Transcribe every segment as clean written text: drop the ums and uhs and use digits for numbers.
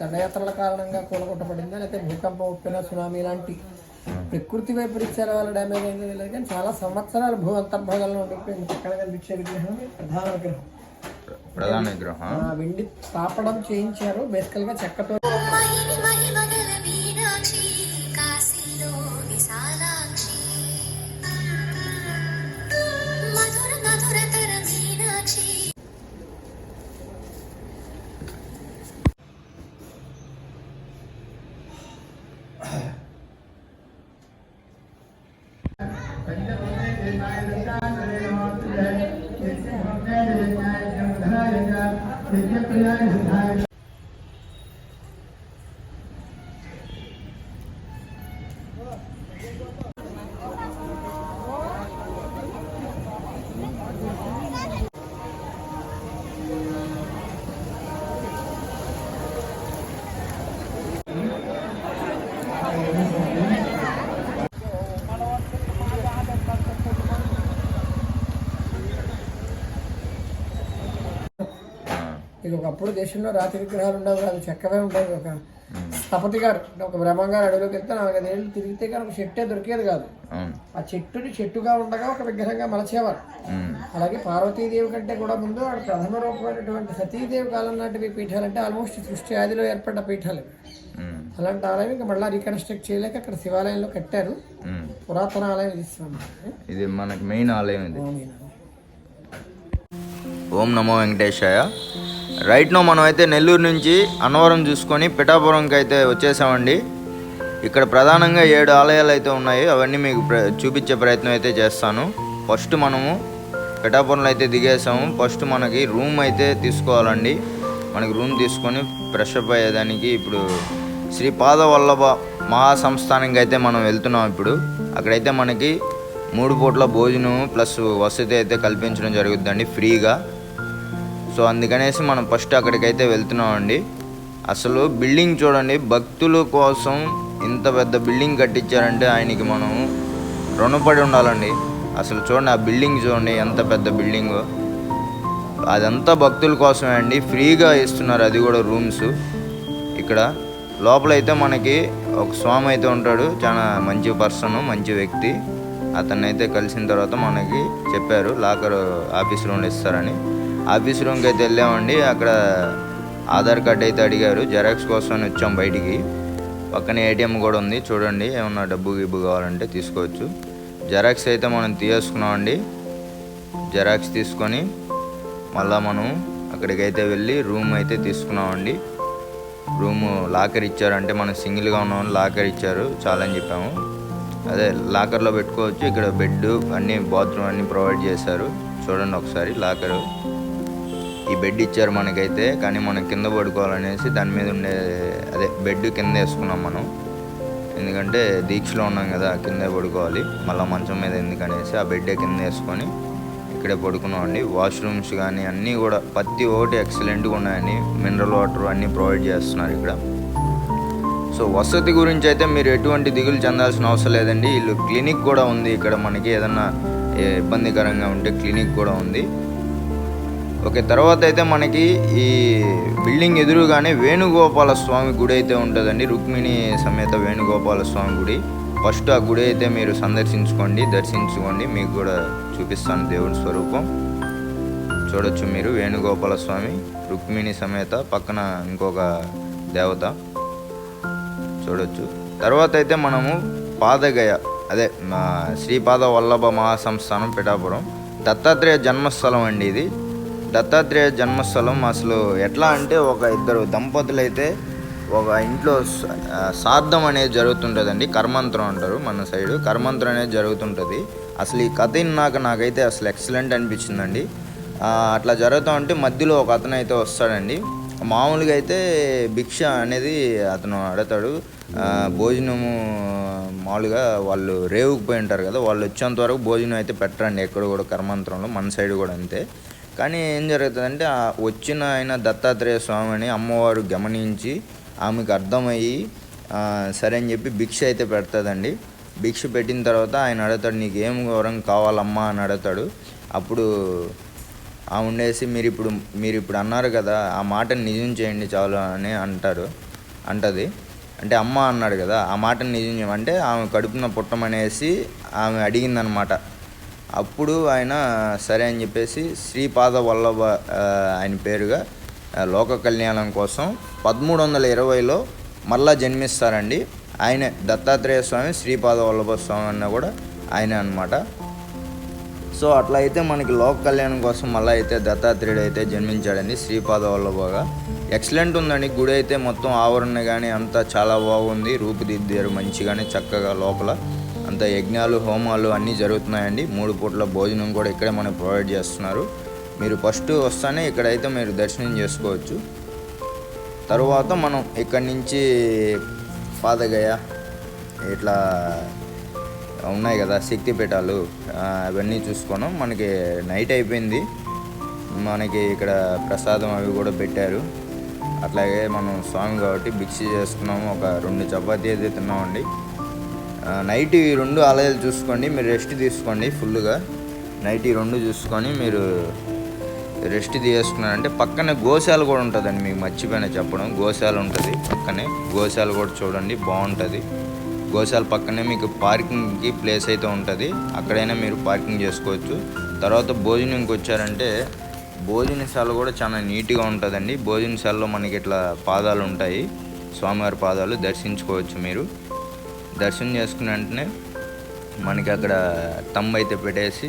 దండయాత్రల కారణంగా కూలగొట్టబడిందా, లేకపోతే భూకంపం ఉప్పెన సునామీ లాంటి ప్రకృతి వైపరీత్యాల వల్ల డ్యామేజ్ అయిందో తెలియదు. కానీ చాలా సంవత్సరాలు భూ అంతర్భాగంలో ఉండిపోయింది. పక్కన కనిపించే విగ్రహం ప్రధాన విగ్రహం వెండి తాపడం చేయించారు. బేసికల్గా చెక్కతో. ఇది ఒకప్పుడు దేశంలో రాతి విగ్రహాలు ఉండవు, అది చెక్కవే ఉండేది. ఒక స్థపతి గారు, ఒక బ్రహ్మంగారు అడవిలోకి వెళ్తే 4-5 ఏళ్ళు తిరిగితే కానీ ఒక చెట్టే దొరికేది కాదు. ఆ చెట్టుని చెట్టుగా ఉండగా ఒక విగ్రహంగా మలచేవారు. అలాగే పార్వతీదేవి కంటే కూడా ముందు ఆడ ప్రథమ రూపమైనటువంటి సతీదేవి కాలం నాటివి పీఠాలంటే ఆల్మోస్ట్ సృష్టి ఆదిలో ఏర్పడ్డ పీఠాలు. అలాంటి ఆలయం ఇంకా మళ్ళీ రీకన్స్ట్రక్ట్ చేయలేక అక్కడ శివాలయంలో కట్టారు. పురాతన ఆలయం ఇది మనకి మెయిన్ ఆలయం. ఇది ఓం నమో వెంకటేశాయ. రైట్ నో మనం అయితే నెల్లూరు నుంచి అన్నవరం చూసుకొని పిఠాపురంకి అయితే వచ్చేసామండి. ఇక్కడ ప్రధానంగా 7 ఆలయాలు అయితే ఉన్నాయి. అవన్నీ మీకు చూపించే ప్రయత్నం అయితే చేస్తాను. ఫస్ట్ మనము పిఠాపురంలో అయితే దిగేసాము. ఫస్ట్ మనకి రూమ్ అయితే తీసుకోవాలండి. మనకి రూమ్ తీసుకొని ఫ్రెష్ అప్ అయ్యేదానికి ఇప్పుడు శ్రీపాద వల్లభ మహాసంస్థానానికి అయితే మనం వెళ్తున్నాం. ఇప్పుడు అక్కడైతే మనకి 3 పూట్ల భోజనం ప్లస్ వసతి అయితే కల్పించడం జరుగుతుందండి ఫ్రీగా. సో అందుకనేసి మనం ఫస్ట్ అక్కడికైతే వెళ్తున్నామండి. అసలు బిల్డింగ్ చూడండి, భక్తుల కోసం ఇంత పెద్ద బిల్డింగ్ కట్టించారంటే ఆయనకి మనం రుణపడి ఉండాలండి. అసలు చూడండి, ఆ బిల్డింగ్ చూడండి ఎంత పెద్ద బిల్డింగ్. అదంతా భక్తుల కోసమే అండి, ఫ్రీగా ఇస్తున్నారు. అది కూడా రూమ్స్. ఇక్కడ లోపలైతే మనకి ఒక స్వామి అయితే ఉంటాడు, చాలా మంచి పర్సన్, మంచి వ్యక్తి. అతన్ని అయితే కలిసిన తర్వాత మనకి చెప్పారు లాకర్ ఆఫీస్ రూమ్లో ఇస్తారని. ఆఫీస్ రూమ్కి అయితే వెళ్ళామండి. అక్కడ ఆధార్ కార్డ్ అయితే అడిగారు, జెరాక్స్ కోసం వచ్చాం బయటికి. పక్కనే ఏటీఎం కూడా ఉంది చూడండి, ఏమన్నా డబ్బు గిబ్బు కావాలంటే తీసుకోవచ్చు. జెరాక్స్ అయితే మనం తీసుకున్నామండి. జెరాక్స్ తీసుకొని మళ్ళీ మనం అక్కడికైతే వెళ్ళి రూమ్ అయితే తీసుకున్నామండి. రూము లాకర్ ఇచ్చారంటే మనం సింగిల్గా ఉన్నామని లాకర్ ఇచ్చారు, చాలా అని చెప్పాము. అదే లాకర్లో పెట్టుకోవచ్చు. ఇక్కడ బెడ్ అన్నీ, బాత్రూమ్ అన్నీ ప్రొవైడ్ చేశారు. చూడండి ఒకసారి లాకరు. ఈ బెడ్ ఇచ్చారు మనకైతే, కానీ మనం కింద పడుకోవాలనేసి దాని మీద ఉండే అదే బెడ్ కింద వేసుకున్నాం మనం. ఎందుకంటే దీక్షలో ఉన్నాం కదా, కింద పడుకోవాలి, మళ్ళీ మంచం మీద ఎందుకనేసి ఆ బెడ్ కింద వేసుకొని ఇక్కడే పడుకున్నామండి. వాష్రూమ్స్ కానీ అన్నీ కూడా ప్రతి ఒక్కటి ఎక్సలెంట్గా ఉన్నాయండి. మినరల్ వాటర్ అన్నీ ప్రొవైడ్ చేస్తున్నారు ఇక్కడ. సో వసతి గురించి అయితే మీరు ఎటువంటి దిగులు చెందాల్సిన అవసరం లేదండి. వీళ్ళు క్లినిక్ కూడా ఉంది ఇక్కడ. మనకి ఏదన్నా ఇబ్బందికరంగా ఉంటే క్లినిక్ కూడా ఉంది. ఓకే, తర్వాత అయితే మనకి ఈ బిల్డింగ్ ఎదురుగానే వేణుగోపాల స్వామి గుడి అయితే ఉంటుందండి. రుక్మిణి సమేత వేణుగోపాల స్వామి గుడి. ఫస్ట్ ఆ గుడి అయితే మీరు సందర్శించుకోండి, దర్శించుకోండి. మీకు కూడా చూపిస్తాను దేవుడి స్వరూపం. చూడొచ్చు మీరు, వేణుగోపాల స్వామి, రుక్మిణి సమేత, పక్కన ఇంకొక దేవత చూడొచ్చు. తర్వాత అయితే మనము పాదగయ, అదే శ్రీపాద వల్లభ మహాసంస్థానం పిఠాపురం, దత్తాత్రేయ జన్మస్థలం అండి ఇది. దత్తాత్రేయ జన్మస్థలం అసలు ఎట్లా అంటే, ఒక 2 దంపతులు అయితే ఒక ఇంట్లో శ్రాద్ధం అనేది జరుగుతుంటుందండి. కర్మంత్రం అంటారు మన సైడు, కర్మంత్రం అనేది జరుగుతుంటుంది. అసలు ఈ కథ నాకైతే అసలు ఎక్సలెంట్ అనిపించిందండి. అట్లా జరుగుతూ ఉంటే మధ్యలో ఒక అతను అయితే వస్తాడండి. మామూలుగా అయితే భిక్ష అనేది అతను అడతాడు. భోజనము మామూలుగా వాళ్ళు రేవుకు పోయి ఉంటారు కదా, వాళ్ళు వచ్చేంత వరకు భోజనం అయితే పెట్టరండి ఎక్కడ కూడా, కర్మంత్రంలో మన సైడ్ కూడా అంతే. కానీ ఏం జరుగుతుందంటే, వచ్చిన ఆయన దత్తాత్రేయ స్వామి అని అమ్మవారు గమనించి ఆమెకు అర్థమయ్యి సరే అని చెప్పి భిక్ష అయితే పెడతాదండి. భిక్ష పెట్టిన తర్వాత ఆయన అడుగుతాడు, నీకు ఏం వరం కావాలమ్మా అని అడుగుతాడు. అప్పుడు ఉండేసి మీరు ఇప్పుడు అన్నారు కదా, ఆ మాటని నిజం చేయండి చాలు అని అంటది. అంటే అమ్మ అన్నాడు కదా, ఆ మాటని నిజం చేయమంటే ఆమె కడుపున పుట్టమనేసి ఆమె అడిగిందనమాట. అప్పుడు ఆయన సరే అని చెప్పేసి శ్రీపాద వల్లభ ఆయన పేరుగా లోక కళ్యాణం కోసం 1320లో మళ్ళా జన్మిస్తారండి. ఆయనే దత్తాత్రేయ స్వామి, శ్రీపాద వల్లభ స్వామి అన్న కూడా ఆయనే అనమాట. సో అట్లా అయితే మనకి లోక కళ్యాణం కోసం మళ్ళీ అయితే దత్తాత్రేయుడు అయితే జన్మించాడండి శ్రీపాద వల్లభగా. ఎక్సలెంట్ ఉందండి గుడి అయితే, మొత్తం ఆవరణ కానీ అంతా చాలా బాగుంది, రూపుదిద్దారు మంచిగానే చక్కగా. లోపల అంత యజ్ఞాలు హోమాలు అన్నీ జరుగుతున్నాయండి. 3 పూట్ల భోజనం కూడా ఇక్కడే మనకు ప్రొవైడ్ చేస్తున్నారు. మీరు ఫస్ట్ వస్తానే ఇక్కడైతే మీరు దర్శనం చేసుకోవచ్చు. తరువాత మనం ఇక్కడి నుంచి పాదగయ ఇట్లా ఉన్నాయి కదా శక్తిపీఠాలు, అవన్నీ చూసుకున్నాం. మనకి నైట్ అయిపోయింది. మనకి ఇక్కడ ప్రసాదం అవి కూడా పెట్టారు. అట్లాగే మనం స్వామి కాబట్టి భిక్ష చేసుకున్నాము. ఒక 2 చపాతీ అయితే తిన్నామండి. నైట్ ఈ 2 ఆలయాలు చూసుకోండి, మీరు రెస్ట్ తీసుకోండి ఫుల్గా. నైట్ ఈ 2 చూసుకొని మీరు రెస్ట్ తీసుకున్నారంటే పక్కనే గోశాల కూడా ఉంటుందండి. మీకు మర్చిపోయినా చెప్పడం, గోశాల ఉంటుంది పక్కనే. గోశాల కూడా చూడండి, బాగుంటుంది. గోశాల పక్కనే మీకు పార్కింగ్కి ప్లేస్ అయితే ఉంటుంది, అక్కడైనా మీరు పార్కింగ్ చేసుకోవచ్చు. తర్వాత భోజనంకి వచ్చారంటే భోజనశాల కూడా చాలా నీట్గా ఉంటుందండి. భోజనశాలలో మనకి ఇట్లా పాదాలు ఉంటాయి, స్వామివారి పాదాలు దర్శించుకోవచ్చు. మీరు దర్శనం చేసుకున్న వెంటనే మనకి అక్కడ తమ్ము అయితే పెట్టేసి,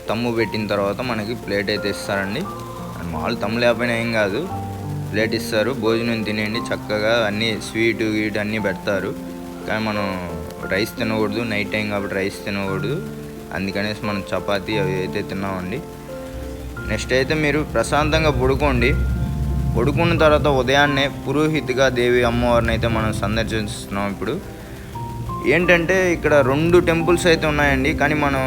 తమ్ము పెట్టిన తర్వాత మనకి ప్లేట్ అయితే ఇస్తారండి. మామూలు తమ్ము లేకపోయినా ఏం కాదు, ప్లేట్ ఇస్తారు. భోజనం తినేయండి చక్కగా. అన్నీ స్వీటు గీటు అన్నీ పెడతారు. కానీ మనం రైస్ తినకూడదు, నైట్ టైం కాబట్టి రైస్ తినకూడదు. అందుకనేసి మనం చపాతీ అవి అయితే తిన్నామండి. నెక్స్ట్ అయితే మీరు ప్రశాంతంగా పడుకోండి. పడుకున్న తర్వాత ఉదయాన్నే పురోహితిగా దేవి అమ్మవారిని అయితే మనం సందర్శిస్తున్నాం. ఇప్పుడు ఏంటంటే ఇక్కడ 2 టెంపుల్స్ అయితే ఉన్నాయండి, కానీ మనం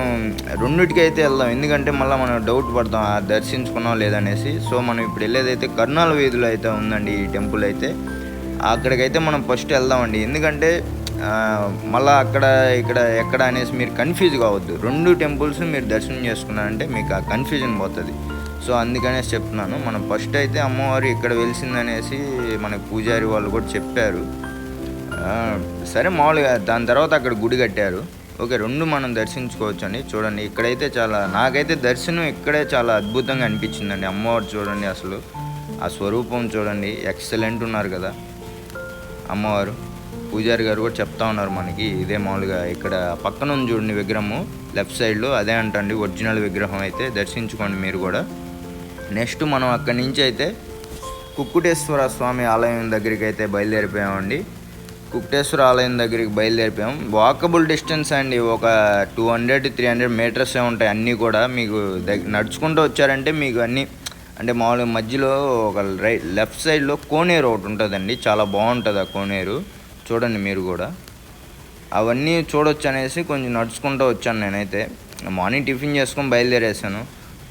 2టికి అయితే వెళ్దాం. ఎందుకంటే మళ్ళీ మనం డౌట్ పడతాం దర్శించుకున్నాం లేదనేసి. సో మనం ఇప్పుడు వెళ్ళేదైతే కర్నాల వీధిలో అయితే ఉందండి ఈ టెంపుల్ అయితే. అక్కడికైతే మనం ఫస్ట్ వెళ్దామండి. ఎందుకంటే మళ్ళీ అక్కడ ఇక్కడ ఎక్కడ అనేసి మీరు కన్ఫ్యూజ్ కావద్దు. 2 టెంపుల్స్ మీరు దర్శనం చేసుకున్నారంటే మీకు ఆ కన్ఫ్యూజన్ పోతుంది. సో అందుకనేసి చెప్తున్నాను. మనం ఫస్ట్ అయితే అమ్మవారు ఇక్కడ వెలిసిందనేసి మనకు పూజారి వాళ్ళు కూడా చెప్పారు. సరే మామూలుగా దాని తర్వాత అక్కడ గుడి కట్టారు. ఓకే, 2 మనం దర్శించుకోవచ్చు అండి. చూడండి ఇక్కడైతే నాకైతే దర్శనం ఇక్కడే చాలా అద్భుతంగా అనిపించిందండి. అమ్మవారు చూడండి, అసలు ఆ స్వరూపం చూడండి, ఎక్సలెంట్ ఉన్నారు కదా అమ్మవారు. పూజారి గారు కూడా చెప్తా ఉన్నారు మనకి. ఇదే మామూలుగా ఇక్కడ పక్కన ఉంది చూడండి విగ్రహము, లెఫ్ట్ సైడ్లో, అదే అంటండి ఒరిజినల్ విగ్రహం. అయితే దర్శించుకోండి మీరు కూడా. నెక్స్ట్ మనం అక్కడి నుంచి అయితే కుక్కుటేశ్వర స్వామి ఆలయం దగ్గరికి అయితే బయలుదేరిపోయామండి. కుక్కుటేశ్వర ఆలయం దగ్గరికి బయలుదేరిపోయాం. వాకబుల్ డిస్టెన్స్ అండి, ఒక 200-300 మీటర్సే ఉంటాయి అన్నీ కూడా. మీకు నడుచుకుంటూ వచ్చారంటే మీకు అన్నీ అంటే మామూలుగా మధ్యలో ఒక లెఫ్ట్ సైడ్లో కోనేరు ఒకటి ఉంటుందండి, చాలా బాగుంటుంది ఆ కోనేరు. చూడండి మీరు కూడా, అవన్నీ చూడొచ్చు అనేసి కొంచెం నడుచుకుంటూ వచ్చాను నేనైతే. మార్నింగ్ టిఫిన్ చేసుకొని బయలుదేరేసాను.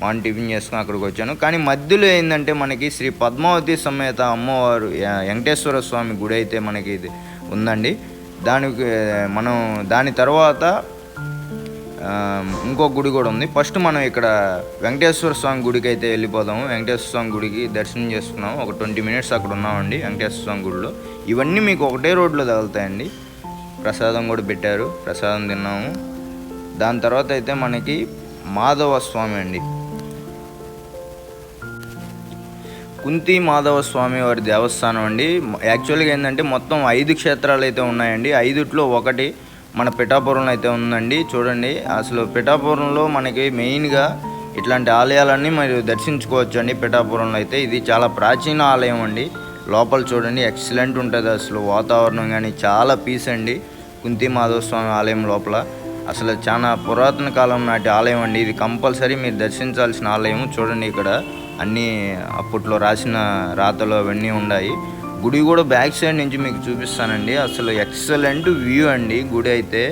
మార్నింగ్ టిఫిన్ చేసుకొని అక్కడికి వచ్చాను. కానీ మధ్యలో ఏంటంటే మనకి శ్రీ పద్మావతి సమేత అమ్మవారు వెంకటేశ్వర స్వామి గుడి అయితే మనకి ఇది ఉందండి. దాని తర్వాత ఇంకో గుడి కూడా ఉంది. ఫస్ట్ మనం ఇక్కడ వెంకటేశ్వర స్వామి గుడికి అయితే వెళ్ళిపోదాము. వెంకటేశ్వర స్వామి గుడికి దర్శనం చేసుకున్నాము. ఒక 20 మినిట్స్ అక్కడ ఉన్నామండి వెంకటేశ్వర స్వామి గుడిలో. ఇవన్నీ మీకు ఒకటే రోడ్లో తగులుతాయండి. ప్రసాదం కూడా పెట్టారు, ప్రసాదం తిన్నాము. దాని తర్వాత అయితే మనకి మాధవ స్వామి అండి, కుంతి మాధవ స్వామి వారి దేవస్థానం అండి. యాక్చువల్గా ఏంటంటే మొత్తం 5 క్షేత్రాలు అయితే ఉన్నాయండి. 5ట్లో ఒకటి మన పిఠాపురంలో అయితే ఉందండి. చూడండి అసలు పిఠాపురంలో మనకి మెయిన్గా ఇట్లాంటి ఆలయాలన్నీ మీరు దర్శించుకోవచ్చు అండి. పిఠాపురంలో అయితే ఇది చాలా ప్రాచీన ఆలయం అండి. లోపల చూడండి ఎక్సలెంట్ ఉంటుంది, అసలు వాతావరణం కానీ చాలా పీస్ అండి. కుంతి మాధవ స్వామి ఆలయం లోపల అసలు చాలా పురాతన కాలం నాటి ఆలయం అండి. ఇది కంపల్సరీ మీరు దర్శించాల్సిన ఆలయం. చూడండి ఇక్కడ అన్నీ అప్పట్లో రాసిన రాతలు అవన్నీ ఉన్నాయి. గుడి కూడా బ్యాక్ సైడ్ నుంచి మీకు చూపిస్తానండి. అసలు ఎక్సలెంట్ వ్యూ అండి. గుడి అయితే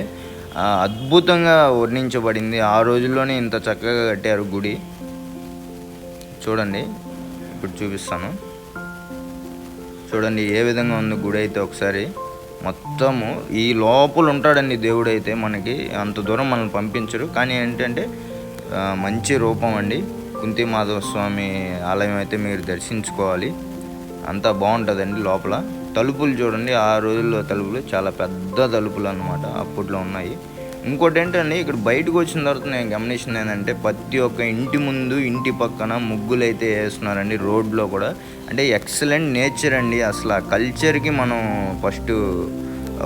అద్భుతంగా వర్ణించబడింది. ఆ రోజుల్లోనే ఇంత చక్కగా కట్టారు గుడి. చూడండి ఇప్పుడు చూపిస్తాను. చూడండి ఏ విధంగా ఉంది గుడి అయితే ఒకసారి. మొత్తము ఈ లోపల ఉంటాడండి దేవుడు అయితే. మనకి అంత దూరం మనల్ని పంపించరు, కానీ ఏంటంటే మంచి రూపం అండి. కుంతి మాధవ స్వామి ఆలయం అయితే మీరు దర్శించుకోవాలి. అంతా బాగుంటుందండి. లోపల తలుపులు చూడండి, ఆ రోజుల్లో తలుపులు చాలా పెద్ద తలుపులు అన్నమాట, అప్పట్లో ఉన్నాయి. ఇంకోటి ఏంటంటే ఇక్కడ బయటకు వచ్చిన తర్వాత నేను గమనించింది ఏంటంటే ప్రతి ఒక్క ఇంటి ముందు ఇంటి పక్కన ముగ్గులు అయితే వేస్తున్నారండి, రోడ్లో కూడా. అంటే ఎక్సలెంట్ నేచర్ అండి. అసలు ఆ కల్చర్కి మనం ఫస్ట్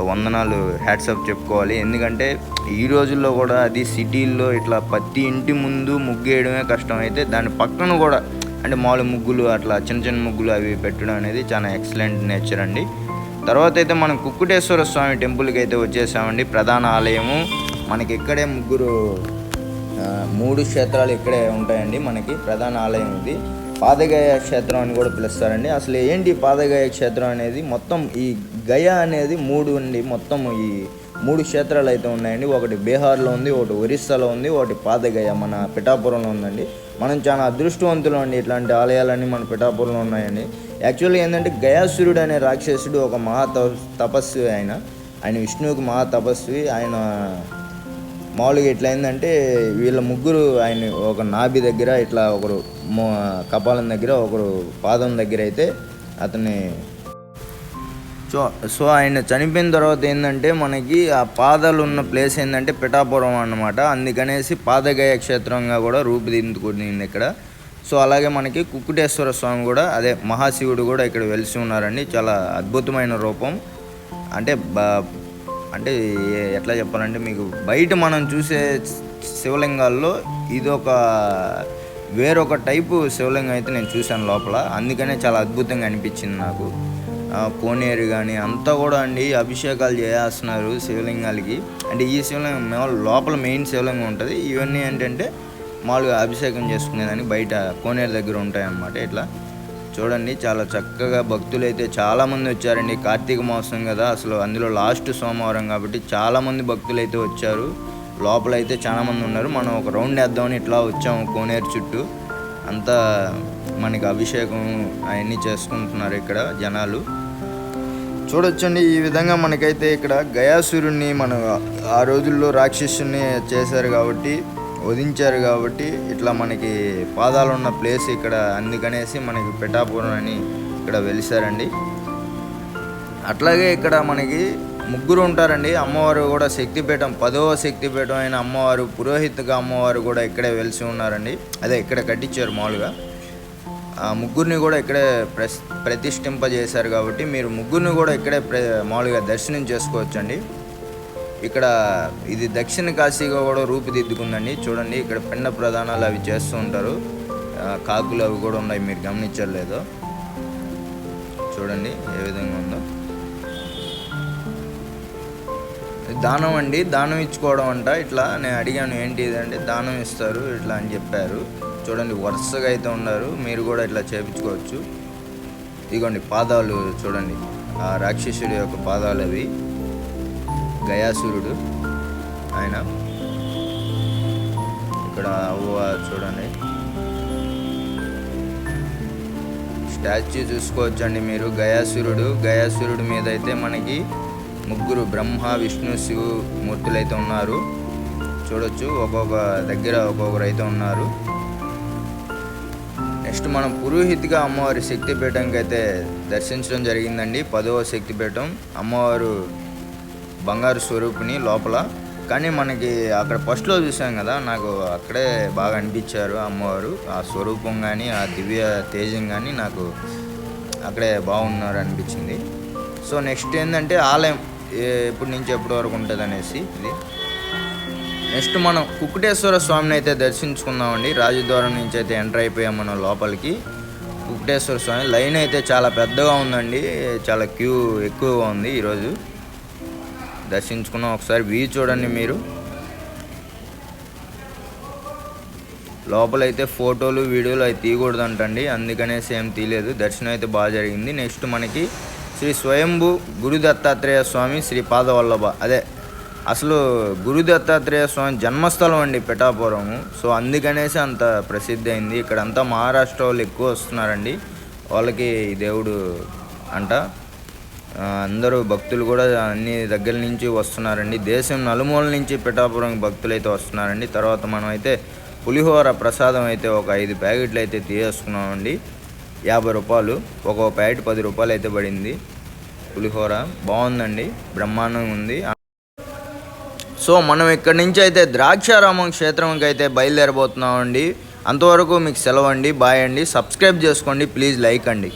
వందనాలు, హ్యాట్సప్ చెప్పుకోవాలి. ఎందుకంటే ఈ రోజుల్లో కూడా అది సిటీల్లో ఇట్లా ప్రతి ఇంటి ముందు ముగ్గు వేయడమే కష్టం, అయితే దాని పక్కన కూడా అంటే మామూలు ముగ్గులు అట్లా చిన్న చిన్న ముగ్గులు అవి పెట్టడం అనేది చాలా ఎక్సలెంట్ నేచర్ అండి. తర్వాత అయితే మనం కుక్కుటేశ్వర స్వామి టెంపుల్కి అయితే వచ్చేసామండి. ప్రధాన ఆలయము మనకి ఇక్కడే 3 క్షేత్రాలు ఇక్కడే ఉంటాయండి. మనకి ప్రధాన ఆలయం ఇది పాదగయ క్షేత్రం అని కూడా పిలుస్తారండి. అసలు ఏంటి పాదగయ క్షేత్రం అనేది? మొత్తం ఈ గయ అనేది 3 అండి. మొత్తం ఈ 3 క్షేత్రాలు అయితే ఉన్నాయండి. ఒకటి బీహార్లో ఉంది, ఒకటి ఒరిస్సాలో ఉంది, ఒకటి పాదగయ మన పిఠాపురంలో ఉందండి. మనం చాలా అదృష్టవంతులు అండి, ఇట్లాంటి ఆలయాలన్నీ మన పిఠాపురంలో ఉన్నాయండి. యాక్చువల్లీ ఏంటంటే గయాసురుడు అనే రాక్షసుడు ఒక తపస్వి. ఆయన విష్ణువుకి తపస్వి. ఆయన మామూలుగా ఎట్లా అయిందంటే వీళ్ళ ముగ్గురు ఆయన ఒక నాభి దగ్గర ఇట్లా, ఒకరు కపాలం దగ్గర, ఒకరు పాదం దగ్గర అయితే అతన్ని సో ఆయన చనిపోయిన తర్వాత ఏంటంటే మనకి ఆ పాదాలు ఉన్న ప్లేస్ ఏంటంటే పిఠాపురం అన్నమాట. అందుకనేసి పాదగయ క్షేత్రంగా కూడా రూపుదిద్దుకుంది ఇక్కడ. సో అలాగే మనకి కుక్కుటేశ్వర స్వామి కూడా, అదే మహాశివుడు కూడా ఇక్కడ వెలిసి ఉన్నారండి. చాలా అద్భుతమైన రూపం. అంటే ఎట్లా చెప్పాలంటే మీకు బయట మనం చూసే శివలింగాల్లో ఇదొక వేరొక టైపు శివలింగం అయితే నేను చూశాను లోపల. అందుకనే చాలా అద్భుతంగా అనిపించింది నాకు. కోనేరు కానీ అంతా కూడా అండి అభిషేకాలు చేస్తున్నారు శివలింగాలకి. అంటే ఈ శివలింగం లోపల మెయిన్ శివలింగం ఉంటుంది. ఇవన్నీ ఏంటంటే మామూలుగా అభిషేకం చేసుకునేదానికి బయట కోనేరు దగ్గర ఉంటాయన్నమాట. ఇట్లా చూడండి, చాలా చక్కగా భక్తులు అయితే చాలామంది వచ్చారండి. కార్తీక మాసం కదా, అసలు అందులో లాస్ట్ సోమవారం కాబట్టి చాలామంది భక్తులు అయితే వచ్చారు. లోపల అయితే చాలామంది ఉన్నారు. మనం ఒక రౌండ్ వేద్దామని ఇట్లా వచ్చాము కోనేరు చుట్టూ. అంతా మనకి అభిషేకం అవన్నీ చేసుకుంటున్నారు ఇక్కడ జనాలు. చూడొచ్చండి, ఈ విధంగా మనకైతే ఇక్కడ గయాసురుణ్ణి మన ఆ రోజుల్లో రాక్షసుని చేశారు కాబట్టి, వధించారు కాబట్టి ఇట్లా మనకి పాదాలు ఉన్న ప్లేస్ ఇక్కడ. అందుకనేసి మనకి పిఠాపురం అని ఇక్కడ వెలిసారండి. అట్లాగే ఇక్కడ మనకి ముగ్గురు ఉంటారండి. అమ్మవారు కూడా శక్తిపీఠం, 10వ శక్తిపీఠం అయిన అమ్మవారు, పురోహితగా అమ్మవారు కూడా ఇక్కడే వెలిసి ఉన్నారండి. అదే ఇక్కడ కట్టించారు మామూలుగా. ఆ ముగ్గురిని కూడా ఇక్కడే ప్రతిష్ఠింపజేశారు కాబట్టి మీరు ముగ్గురిని కూడా ఇక్కడే మామూలుగా దర్శనం చేసుకోవచ్చండి. ఇక్కడ ఇది దక్షిణ కాశీగా కూడా రూపుదిద్దుకుందండి. చూడండి, ఇక్కడ పిండ ప్రదానాలు అవి చేస్తూ ఉంటారు. కాకులు అవి కూడా ఉన్నాయి, మీరు గమనించారు లేదో. చూడండి ఏ విధంగా ఉందో. దానం అండి, దానం ఇచ్చుకోవడం అంట. ఇట్లా నేను అడిగాను ఏంటి ఇదంటే దానం ఇస్తారు ఇట్లా అని చెప్పారు. చూడండి వరుసగా అయితే ఉన్నారు, మీరు కూడా ఇట్లా చేయించుకోవచ్చు. ఇదిగోండి పాదాలు చూడండి, ఆ రాక్షసుడి యొక్క పాదాలు అవి. గయాసురుడు ఆయన. ఇక్కడ అవ్వ చూడండి, స్టాచ్యూ చూసుకోవచ్చండి మీరు. గయాసురుడు మీద అయితే మనకి ముగ్గురు బ్రహ్మ, విష్ణు, శివు మూర్తులు అయితే ఉన్నారు. చూడొచ్చు, ఒక్కొక్క దగ్గర ఒక్కొక్కరు అయితే ఉన్నారు. నెక్స్ట్ మనం పురోహితిగా అమ్మవారి శక్తిపీఠంకి అయితే దర్శించడం జరిగిందండి. 10వ శక్తిపీఠం. అమ్మవారు బంగారు స్వరూపిణి లోపల. కానీ మనకి అక్కడ ఫస్ట్లో చూసాం కదా, నాకు అక్కడే బాగా అనిపించారు అమ్మవారు. ఆ స్వరూపం కానీ, ఆ దివ్య తేజం కానీ నాకు అక్కడే బాగున్నారు అనిపించింది. సో నెక్స్ట్ ఏంటంటే ఆలయం ఎప్పటి నుంచి ఎప్పటి వరకు ఉంటుంది అనేసి ఇది. నెక్స్ట్ మనం కుక్కుటేశ్వర స్వామిని అయితే దర్శించుకుందామండి. రాజద్వారం నుంచి అయితే ఎంటర్ అయిపోయాం మనం లోపలికి. కుక్కుటేశ్వర స్వామి లైన్ అయితే చాలా పెద్దగా ఉందండి, చాలా క్యూ ఎక్కువగా ఉంది. ఈరోజు దర్శించుకున్నాం. ఒకసారి వ్యూ చూడండి మీరు. లోపలైతే ఫోటోలు వీడియోలు అవి తీయకూడదు అంటండి, అందుకనేసి ఏం తీయలేదు. దర్శనం అయితే బాగా జరిగింది. నెక్స్ట్ మనకి శ్రీ స్వయంభూ గురు దత్తాత్రేయ స్వామి శ్రీ పాదవల్లభ, అదే అసలు గురు దత్తాత్రేయ స్వామి జన్మస్థలం అండి పిఠాపురము. సో అందుకనేసి అంత ప్రసిద్ధి అయింది. ఇక్కడంతా మహారాష్ట్ర వాళ్ళు ఎక్కువ వస్తున్నారండి, వాళ్ళకి ఈ దేవుడు అంట. అందరూ భక్తులు కూడా అన్ని దగ్గర నుంచి వస్తున్నారండి. దేశం నలుమూల నుంచి పిఠాపురం భక్తులు అయితే వస్తున్నారండి. తర్వాత మనం అయితే పులిహోర ప్రసాదం అయితే ఒక 5 ప్యాకెట్లు అయితే తీసేసుకున్నామండి. 50 రూపాయలు, ఒక్కో ప్యాకెట్ 10 రూపాయలు అయితే పడింది. పులిహోర బాగుందండి, బ్రహ్మాండంగా ఉంది. సో మనం ఇక్కడి నుంచి అయితే ద్రాక్షారామం క్షేత్రంకి అయితే బయలుదేరబోతున్నామండి. అంతవరకు మీకు సెలవు అండి, బాయ్ అండి. సబ్స్క్రైబ్ చేసుకోండి ప్లీజ్, లైక్ అండి.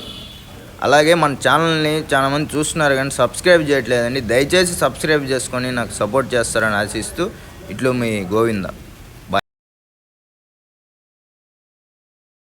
అలాగే మన ఛానల్ని చాలామంది చూస్తున్నారు కానీ సబ్స్క్రైబ్ చేయట్లేదండి. దయచేసి సబ్స్క్రైబ్ చేసుకొని నాకు సపోర్ట్ చేస్తారని ఆశిస్తూ ఇట్లు మీ గోవింద.